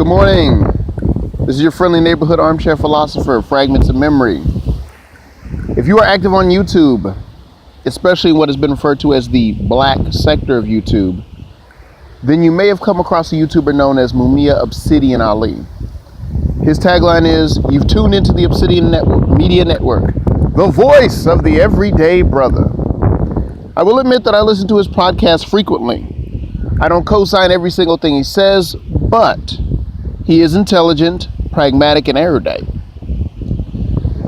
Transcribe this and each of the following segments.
Good morning. This is your friendly neighborhood armchair philosopher, Fragments of Memory. If you are active on YouTube, especially in what has been referred to as the black sector of YouTube, then you may have come across a YouTuber known as Mumia Obsidian Ali. His tagline is, "You've tuned into the Obsidian Network, Media Network, the voice of the everyday brother." I will admit that I listen to his podcast frequently. I don't co-sign every single thing he says, but he is intelligent, pragmatic, and erudite.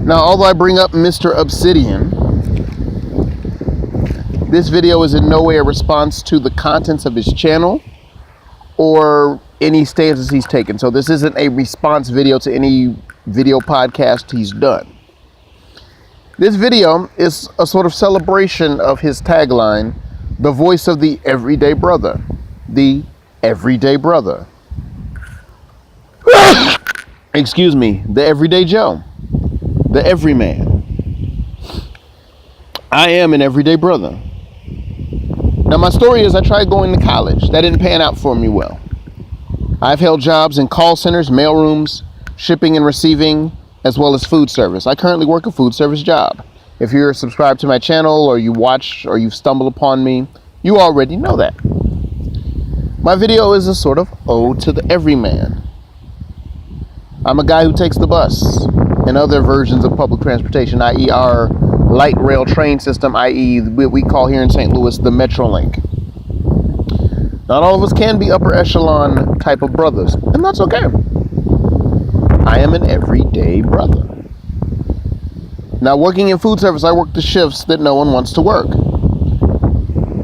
Now, although I bring up Mr. Obsidian, this video is in no way a response to the contents of his channel or any stances he's taken. So this isn't a response video to any video podcast he's done. This video is a sort of celebration of his tagline, the voice of the everyday brother. The everyday brother. Excuse me, the everyday Joe. The everyman. I am an everyday brother. Now my story is I tried going to college. That didn't pan out for me well. I've held jobs in call centers, mailrooms, shipping and receiving, as well as food service. I currently work a food service job. If you're subscribed to my channel or you watch or you've stumbled upon me, you already know that. My video is a sort of ode to the everyman. I'm a guy who takes the bus and other versions of public transportation, i.e. our light rail train system, i.e. what we call here in St. Louis the Metrolink. Not all of us can be upper echelon type of brothers, and that's okay. I am an everyday brother. Now, working in food service, I work the shifts that no one wants to work.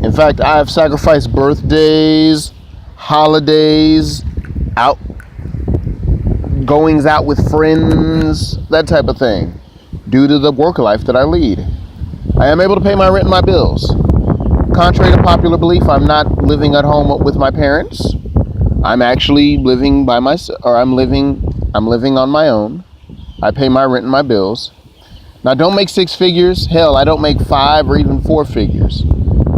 In fact, I have sacrificed birthdays, holidays, goings out with friends, that type of thing, due to the work life that I lead. I am able to pay my rent and my bills. Contrary to popular belief, I'm not living at home with my parents. I'm actually living by myself, or I'm living on my own. I pay my rent and my bills. Now, I don't make six figures. Hell, I don't make 5 or even 4 figures.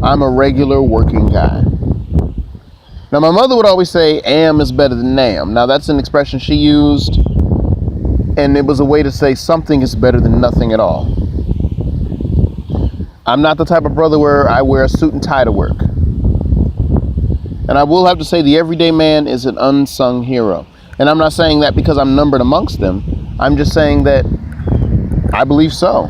I'm a regular working guy. Now, my mother would always say, am is better than am. Now, that's an expression she used, and it was a way to say something is better than nothing at all. I'm not the type of brother where I wear a suit and tie to work. And I will have to say the everyday man is an unsung hero. And I'm not saying that because I'm numbered amongst them. I'm just saying that I believe so.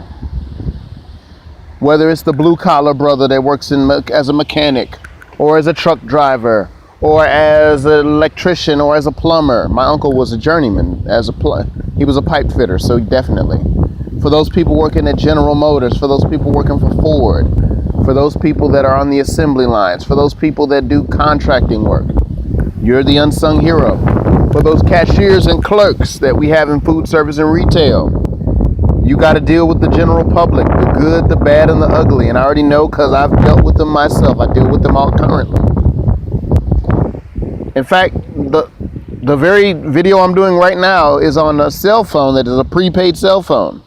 Whether it's the blue-collar brother that works as a mechanic, or as a truck driver, or as an electrician, or as a plumber. My uncle was a journeyman. He was a pipe fitter, so definitely. For those people working at General Motors, for those people working for Ford, for those people that are on the assembly lines, for those people that do contracting work, you're the unsung hero. For those cashiers and clerks that we have in food service and retail, you got to deal with the general public, the good, the bad, and the ugly. And I already know because I've dealt with them myself. I deal with them all currently. In fact, the very video I'm doing right now is on a cell phone that is a prepaid cell phone.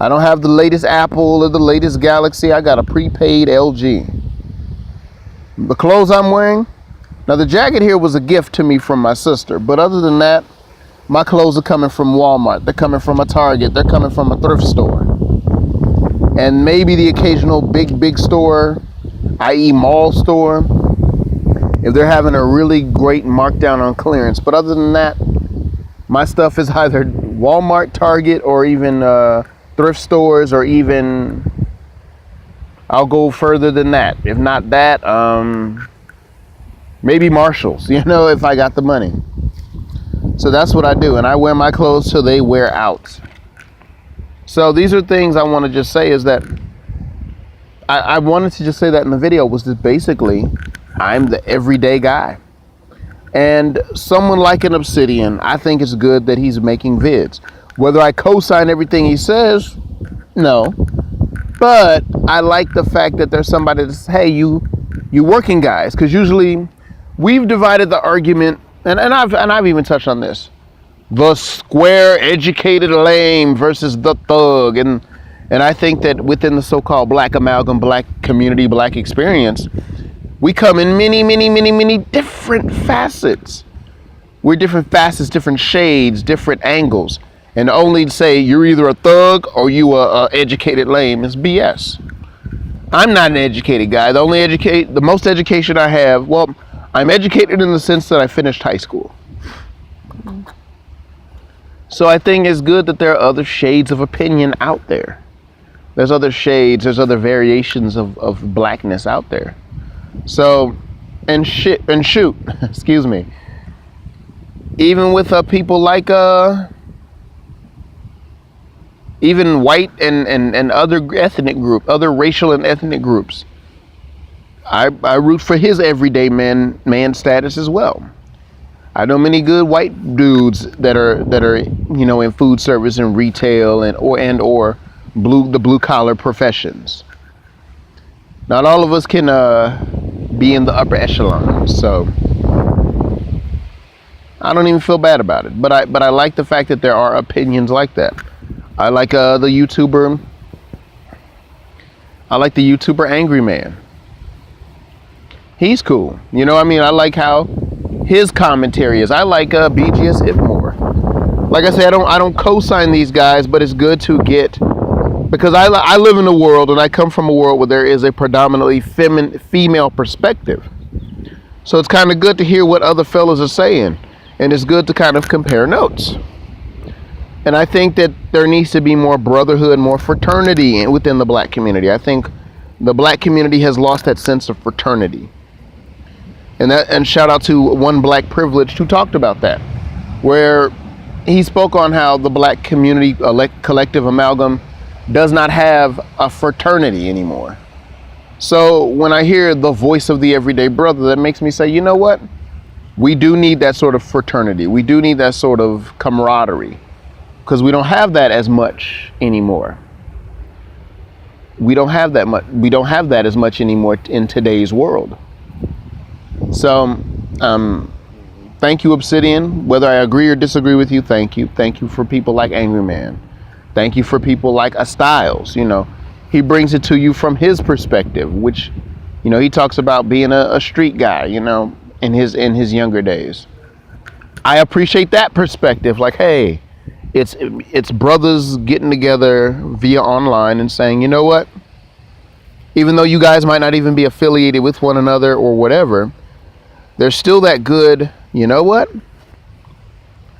I don't have the latest Apple or the latest Galaxy. I got a prepaid LG. The clothes I'm wearing, now the jacket here was a gift to me from my sister. But other than that, my clothes are coming from Walmart. They're coming from a Target. They're coming from a thrift store. And maybe the occasional big store, i.e. mall store, if they're having a really great markdown on clearance. But other than that, my stuff is either Walmart, Target, or even thrift stores, or even, I'll go further than that. If not that, maybe Marshalls, if I got the money. So that's what I do, and I wear my clothes till they wear out. So these are things I want to just say is that I wanted to just say that in the video was that basically I'm the everyday guy. And someone like an Obsidian, I think it's good that he's making vids. Whether I co-sign everything he says, no. But I like the fact that there's somebody that says, hey, you working guys. Because usually we've divided the argument, and I've even touched on this. The square, educated lame versus the thug. And I think that within the so-called black amalgam, black community, black experience, we come in many different facets. We're different facets, different shades, different angles. And only to say you're either a thug or you a educated lame is BS. I'm not an educated guy. The most education I have, well, I'm educated in the sense that I finished high school. So I think it's good that there are other shades of opinion out there. There's other shades, there's other variations of blackness out there. So, and shoot, excuse me. Even with people like even white and other other racial and ethnic groups, I root for his everyday man status as well. I know many good white dudes that are in food service and retail and or the blue collar professions. Not all of us can be in the upper echelon, so I don't even feel bad about it. But I like the fact that there are opinions like that. I like the YouTuber Angry Man. He's cool. You know what I mean? I like how his commentary is. I like BGS Hip more. Like I say, I don't co-sign these guys, but it's good to get, because I live in a world and I come from a world where there is a predominantly female perspective. So it's kind of good to hear what other fellas are saying, and it's good to kind of compare notes. And I think that there needs to be more brotherhood, more fraternity within the black community. I think the black community has lost that sense of fraternity. And shout out to One Black Privileged who talked about that, where he spoke on how the black community collective amalgam does not have a fraternity anymore. So when I hear the voice of the everyday brother, that makes me say, you know what? We do need that sort of fraternity. We do need that sort of camaraderie, because we don't have that as much anymore. We don't have that as much anymore in today's world. So, thank you, Obsidian. Whether I agree or disagree with you, thank you. Thank you for people like Angry Man. Thank you for people like a Styles. He brings it to you from his perspective, which, he talks about being a street guy, in his younger days. I appreciate that perspective. Like, hey, it's brothers getting together via online and saying, you know what? Even though you guys might not even be affiliated with one another or whatever, there's still that good, you know what?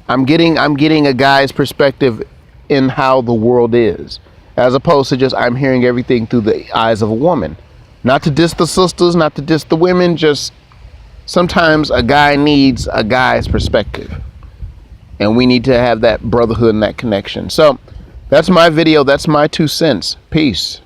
I'm getting a guy's perspective in how the world is, as opposed to just I'm hearing everything through the eyes of a woman. Not to diss the sisters, not to diss the women, just sometimes a guy needs a guy's perspective. And we need to have that brotherhood and that connection. So that's my video. That's my 2 cents. Peace.